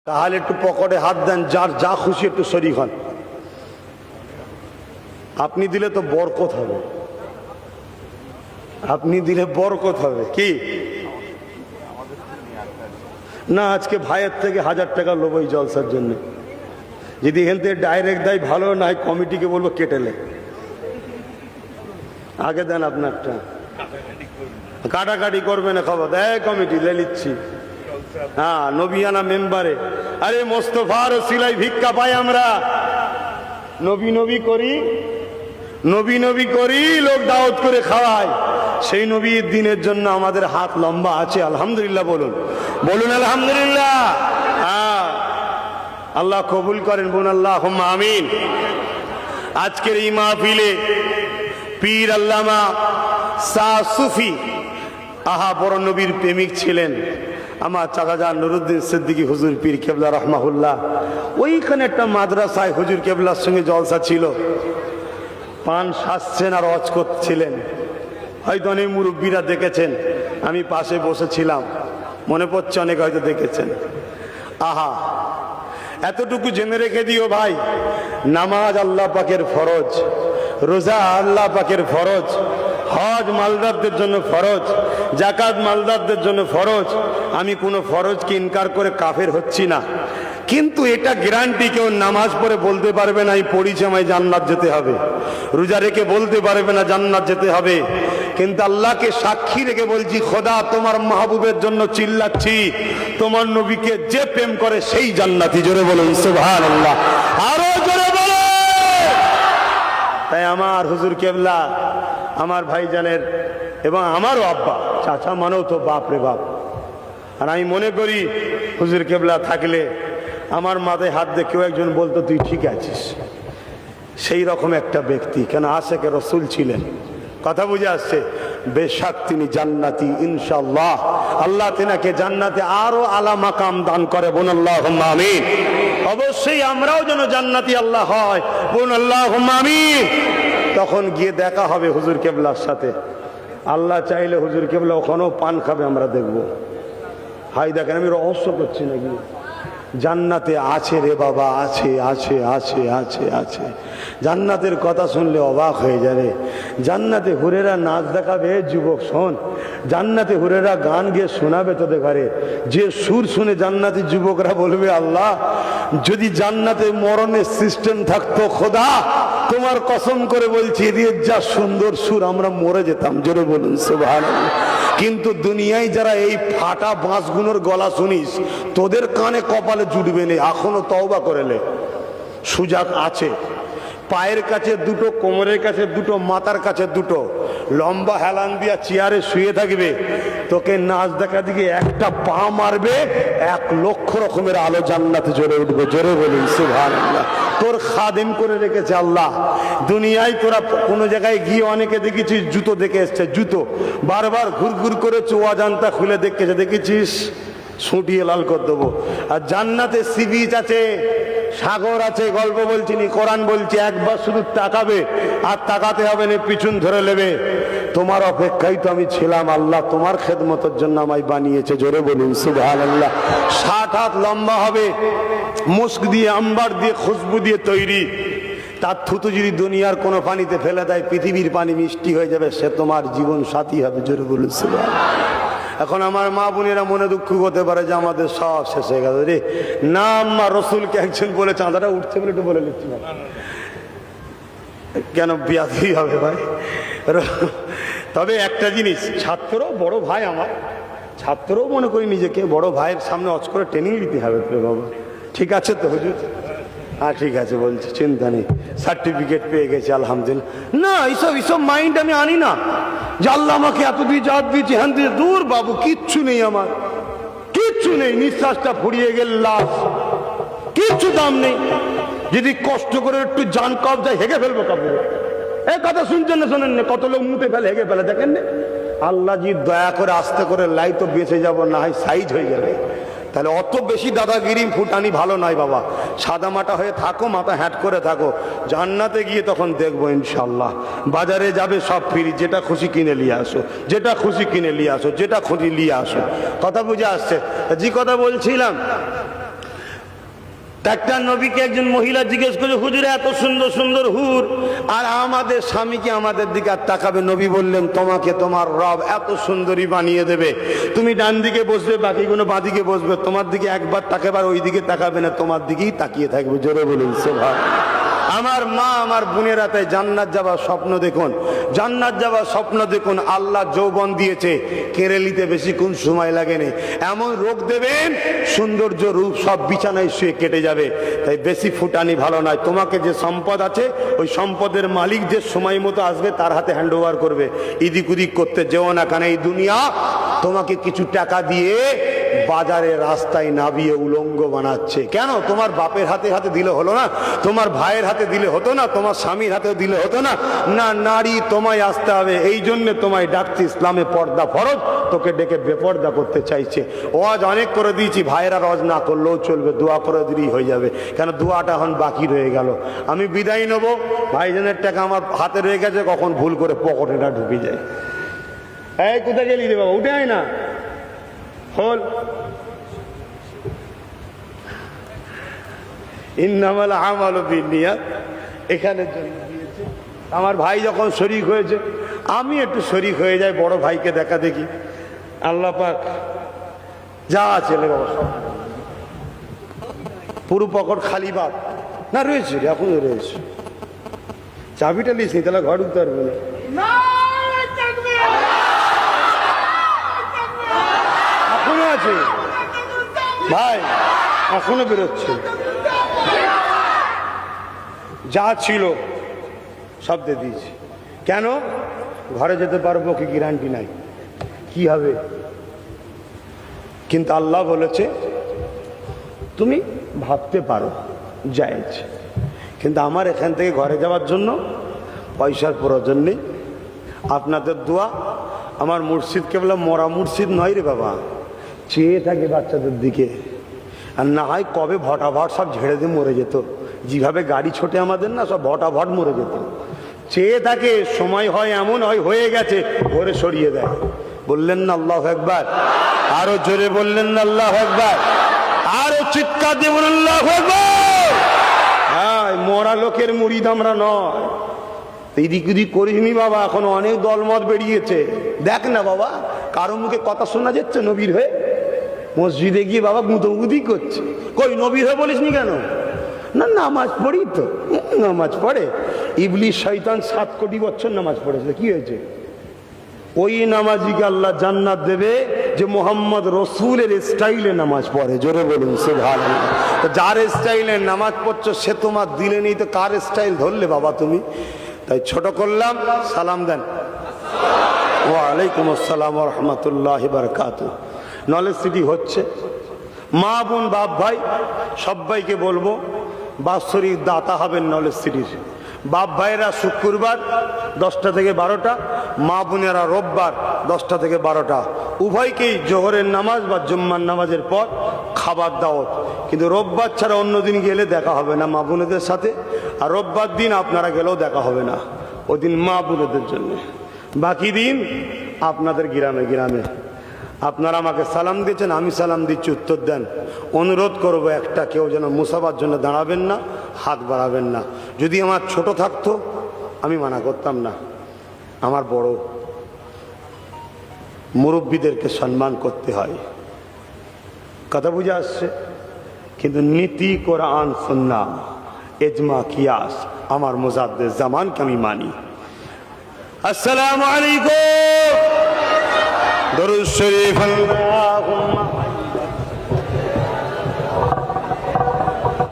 তাহলে একটু পকেটে হাত দেন, যার যা খুশি একটু শরীক হন। আপনি দিলে তো বরকত হবে, আপনি দিলে বরকত হবে। কি না, আজকে ভাইয়ের থেকে 1000 টাকা লোবো এই জলসার জন্য। যদি এখান থেকে ডাইরেক্ট দেয় ভালো, না হয় কমিটিকে বলবো কেটেলে। আগে দেন আপনারটা, কাটাকাটি করবে না, খবর দেয় কমিটি লে নিচ্ছি। হ্যাঁ, নবিয়ানা মেম্বারে, আরে মোস্তফার সিলাই ভিক্ষা পাই আমরা। নবী নবী করি, নবী নবী করি, লোক দাওয়াত করে খাওয়ায়। সেই নবীর দিনের জন্য আমাদের হাত লম্বা আছে, আলহামদুলিল্লাহ বলুন, বলুন আলহামদুলিল্লাহ। হ্যাঁ, আল্লাহ কবুল করেন, বলুন আল্লাহুম্মা আমিন। আজকের এই মাহফিলে পীর আল্লামা শাহ সুফি, আহা বড় নবীর প্রেমিক ছিলেন আমার চাচাজান নুরুদ্দিন সিদ্দিকী হুজুর পীর কেবলা রহমাহুল্লাহ। ওইখানে একটা মাদ্রাসায় হুজুর কেবলার সঙ্গে জলসা ছিল। পান সাজছেন আর ওয়াজ করছিলেন, হয়তো অনেক মুরব্বীরা দেখেছেন, আমি পাশে বসেছিলাম, মনে পড়ছে অনেক হয়তো দেখেছেন। আহা, এতটুকু জেনে রেখে দিও ভাই, নামাজ আল্লাহ পাকের ফরজ, রোজা আল্লাহ পাকের ফরজ, হজ মালদারদের জন্য ফরজ, জাকাত মালদারদের জন্য ফরজ। আমি কোনো ফরজকে ইনকার করে কাফের হচ্ছি না, কিন্তু এটা গ্যারান্টি কেউ নামাজ পড়ে বলতে পারবে না এই পড়িছে আমায় জান্নাত যেতে হবে, রোজা রেখে বলতে পারবে না জান্নাত যেতে হবে। কিন্তু আল্লাহকে সাক্ষী রেখে বলছি, খোদা তোমার মাহবুবের জন্য চিল্লাচ্ছি, তোমার নবীকে যে প্রেম করে সেই জান্নাতি। জোরে বলুন সুবহানাল্লাহ, আরো জোরে বলো। তাই আমার হুজুর কেবলা, আমার ভাইজানের এবং আমারও আব্বা, চাচা মানেও তো বাপ রে বাপ। আর আমি মনে করি হুজুর কেবলা থাকলে আমার মাথায় হাত দিয়ে কেউ একজন বলতো তুই ঠিক আছিস, সেই রকম একটা ব্যক্তি। কেন আশেকে রসুল ছিলেন, কথা বুঝে আসছে। বেশক তিনি জান্নাতি ইনশাআল্লাহ, আল্লাহ তিনাকে জান্নাতে আরো আলা মাকাম দান করে, বলুন আল্লাহুম্মা আমিন। অবশ্যই আমরাও যেন জান্নাতি আল্লাহ হয়, বলুন আল্লাহুম্মা আমিন। তখন গিয়ে দেখা হবে হুজুর কেবলার সাথে। আল্লাহ চাইলে হুজুর কেবলা ওখানেও পান খাবে, আমরা দেখবো। হাই দেখেন, আমি রহস্য করছি নাকি, জান্নাতে আছে রে বাবা, আছে আছে আছে আছে আছে। জান্নাতের কথা শুনলে অবাক হয়ে যাবে। জান্নাতে হুরেরা নাচ দেখাবে, যুবক শোন, জান্নাতে হুরেরা গান গিয়ে শোনাবে তোদের ঘরে। যে সুর শুনে জান্নাতি যুবকরা বলবে, আল্লাহ যদি জান্নাতে মরণের সিস্টেম থাকতো, খোদা তোমার কসম করে বলছি এদের যা সুন্দর সুর, আমরা মরে যেতাম। জোরে বলুন সুবহানাল্লাহ। কিন্তু দুনিয়ায় যারা এই ফাটা বাঁশগুলোর গলা শুনিস, তোদের কানে কপালে জুটবে না। এখনো তওবা করেলে সুযোগ আছে। পায়ের কাছে দুটো, কোমরের কাছে দুটো, মাথার কাছে দুটো, লম্বা হেলান দিয়া চেয়ারে শুয়ে থাকবে, তোকে নাচ দেখা দিকে একটা পা মারবে, 1,00,000 রকমের আলো জান্নাতে জ্বলে উঠবে। জোরে বলুন সুবহানাল্লাহ। তোর খাদেম করে রেখেছে আল্লাহ। দুনিয়ায় তোরা কোনো জায়গায় গিয়ে অনেকে দেখেছিস জুতো দেখে এসছে, জুতো বারবার ঘুরঘুর করে অজান্তা খুলে দেখেছে, দেখেছিস, ছুটিয়ে লাল করে দেবো। আর জান্নাতে সি বিচ আছে, সাগর আছে, গল্প বলছি নি, কোরআন বলছি, একবার শুধু তাকাবে আর তাকাতে হবে না, পিছন ধরে নেবে। তোমার অপেক্ষায় তো আমি ছিলাম, আল্লাহ তোমার খেদমতের জন্য আমায় বানিয়েছে। জোরে বলুন সুবহানাল্লাহ। 60 হাত লম্বা হবে, মুস্ক দিয়ে, আম্বার দিয়ে, খুশবু দিয়ে তৈরি। তার থুতু যদি দুনিয়ার কোনো পানিতে ফেলে দেয়, পৃথিবীর পানি মিষ্টি হয়ে যাবে, সে তোমার জীবন সাথী হবে। জোরে বলুন সুবহানাল্লাহ। এখন আমার মা বোনেরা মনে দুঃখ হতে পারে যে আমাদের সব শেষ হয়ে গেল রে। না আম্মা, রসুলকে একজন বলে চাঁদাটা উঠছে বলে একটু বলে নিচ্ছি না, কেন বিয়াদই হবে ভাই। তবে একটা জিনিস, ছাত্রও বড় ভাই আমার, ছাত্রও মনে করি নিজেকে বড় ভাইয়ের সামনে অচ করে ট্রেনিং দিতে হবে বাবা। ঠিক আছে তো হুজুর? হ্যাঁ ঠিক আছে বলছি, চিন্তা নেই, সার্টিফিকেট পেয়ে গেছে আলহামদুলিল্লাহ। না এইসব মাইন্ড আমি আনি না যে আল্লাহ আমাকে এত দিয়ে জাত দিয়েছে, হ্যান দিয়ে, দূর বাবু, কিচ্ছু নেই আমার, কিচ্ছু নেই। নিঃশ্বাসটা ফুরিয়ে গেল, লাশ, কিচ্ছু দাম নেই। যদি কষ্ট করে একটু জান কবজায় হেগে ফেলবো কাপড়ে। এই কথা শুনছেন না, শোনেন না? কত লোক মুতে ফেলে, হেগে ফেলে, দেখেন না? আল্লাহ জি দয়া করে আস্তে করে লাই তো বেঁচে যাবো, না হয় সাইজ হয়ে যাবে। তাহলে অত বেশি দাদাগিরি ফুটানি ভালো নয় বাবা। সাদা মাটা হয়ে থাকো, মাথা হ্যাট করে থাকো। জান্নাতে গিয়ে তখন দেখবো ইনশাল্লাহ। বাজারে যাবে সব ফ্রি, যেটা খুশি কিনে নিয়ে আসো, যেটা খুশি কিনে নিয়ে আসো, যেটা খুশি নিয়ে আসো। কথা বুঝে আসছে? যে কথা বলছিলাম, একটা নবীকে একজন মহিলা জিজ্ঞেস করে, হুজুর এত সুন্দর সুন্দর হুর, আর আমাদের স্বামীকে আমাদের দিকে আর তাকাবে? নবী বললেন, তোমাকে তোমার রব এত সুন্দরী বানিয়ে দেবে, তুমি ডান দিকে বসবে, বাকিগুলো বাঁ দিকে বসবে, তোমার দিকে একবার তাকাবে আর ওই দিকে তাকাবে না, তোমার দিকেই তাকিয়ে থাকবে। জোরে বলুন সুবহানাল্লাহ। আমার মা, আমার বোনেরা, তাই জান্নাত যাবার স্বপ্ন দেখুন, জান্নাত যাবার স্বপ্ন দেখুন। আল্লাহ যৌবন দিয়েছে, কেড়ে বেশিক্ষণ সময় লাগেনি। এমন রোগ দেবেন, সৌন্দর্য রূপ সব বিছানায় শুয়ে কেটে যাবে। তাই বেশি ফুটানি ভালো নয়। তোমাকে যে সম্পদ আছে, ওই সম্পদের মালিক যে সময় মতো আসবে তার হাতে হ্যান্ড ওভার করবে। ইদিক উদিক করতে যেও না, কারণ এই দুনিয়া তোমাকে কিছু টাকা দিয়ে বাজারে রাস্তায় নামিয়ে উলঙ্গ বানাচ্ছে। কেন? তোমার বাপের হাতে হাতে দিলে হলো না? তোমার ভাইয়ের হাতে দিলে হতো না? তোমার স্বামীর হাতে দিলে হতো না? না, নারী তোমায় আসতে হবে। এই জন্য তোমায় ডাকছে, ইসলামে পর্দা ফরজ, তোকে ডেকে বেপর্দা করতে চাইছে। ওয়াজ অনেক করে দিয়েছি, ভাইয়েরা রজ না করলেও চলবে, দোয়া করে দিলেই হয়ে যাবে। কেন? দোয়াটা এখন বাকি রয়ে গেল। আমি বিদায় নেবো, ভাইজানের টাকা আমার হাতে রয়ে গেছে, কখন ভুল করে পকেটেটা ঢুকে যায়। এই কোথায় গেলি রে বাবা, উঠে আয় না। হল ইন্নামাল আমালু বিন্নিয়াত, এখানে জন্য দিয়েছে। আমার ভাই যখন শরীক হয়েছে, আমি একটু শরীক হয়ে যাই, বড় ভাইকে দেখা দেখি। আল্লাহ পাক যা ছেলে বাবা সব পুরো পকেট খালি বাদ না, রয়েছে রে, এখনো রয়েছে। চাবিটা লিস নি, তাহলে ঘর উঠতে পারবে না। এখনো আছে ভাই, এখনো বেরোচ্ছে। যা ছিল সব দিয়ে দিয়েছি। কেন? ঘরে যেতে পারবো কি গ্যারান্টি নাই, কি হবে। কিন্তু আল্লাহ বলেছে তুমি ভাবতে পারো, জায়েজ। কিন্তু আমার এখান থেকে ঘরে যাওয়ার জন্য পয়সার প্রয়োজন নেই। আপনাদের দোয়া। আমার মুর্শিদকে বললাম, মরা মুর্শিদ নয় রে বাবা, চেয়ে থাকে বাচ্চাদের দিকে। আর না হয় কবে ভটাভট সব ঝেড়ে দিয়ে মরে যেত। যেভাবে গাড়ি ছোটে আমাদের না, সব ভটাভট মরে যেত। চেয়ে থাকে, সময় হয় এমন হয়, হয়ে গেছে, ভরে সরিয়ে দেয়। বললেন না আল্লাহু আকবার? আরো জোরে বললেন না আল্লাহু আকবার? আরো চিৎকার দিয়ে বললেন আল্লাহু আকবার? হ্যাঁ, মরা লোকের মুরিদ আমরা নয়। এদিক ওদিক করিসনি বাবা, এখন অনেক দলমত বেরিয়েছে। দেখ না বাবা, কারো মুখে কথা শোনা যাচ্ছে নবীর হয়ে? মসজিদে গিয়ে বাবা গুঁতোগুঁতি করছে। কই নবীর হয়ে বলিসনি কেন? না, নামাজ পড়ি তো। নামাজ পড়ে? ইবলিস শয়তান 7 কোটি বছর নামাজ পড়েছে, কি হয়েছে? ওই নামাজিকে আল্লাহ জান্নাত দেবে যে মোহাম্মদ রসুলের স্টাইলে নামাজ পড়ে। জোরে বলুন সুবহানাল্লাহ। তো যার স্টাইলে নামাজ পড়ছো সে তোমার দিলে নেই, তো কার স্টাইল ধরলে বাবা তুমি? তাই ছোট করলাম, সালাম দেন। ওয়ালাইকুম আসসালাম ওয়া রাহমাতুল্লাহি ওয়া বারাকাতুহু। নলেজ সিটি হচ্ছে। মা বোন বাপ ভাই সবাইকে বলবো, বাৎসরিক দাতা হবেন নলেজ সিটির। বাপ ভাইয়েরা শুক্রবার 10টা থেকে 12টা, মা বোনেরা রোববার 10টা থেকে 12টা। উভয়কেই জোহরের নামাজ বা জুম্মার নামাজের পর খাবার দাওয়াত। কিন্তু রোববার ছাড়া অন্য দিন গেলে দেখা হবে না মা বোনেদের সাথে, আর রোববার দিন আপনারা গেলেও দেখা হবে না, ওদিন মা বোনেদের জন্য। বাকি দিন আপনাদের গ্রামে গ্রামে। আপনারা আমাকে সালাম দিয়েছেন, আমি সালাম দিচ্ছি, উত্তর দেন। অনুরোধ করবো একটা, কেউ যেন মুসাফার জন্য দাঁড়াবেন না, হাত বাড়াবেন না। যদি আমার ছোট থাকতো আমি মানা করতাম না। আমার বড় মুরব্বীদেরকে সম্মান করতে হয়, কথা বুঝে আসছে। কিন্তু নীতি, কোরআন, সুন্নাহ, ইজমা, কিয়াস আমার মুজাদ্দিদ জামানকে আমি মানি। আসসালামু আলাইকুম। দরুদ শরীফ।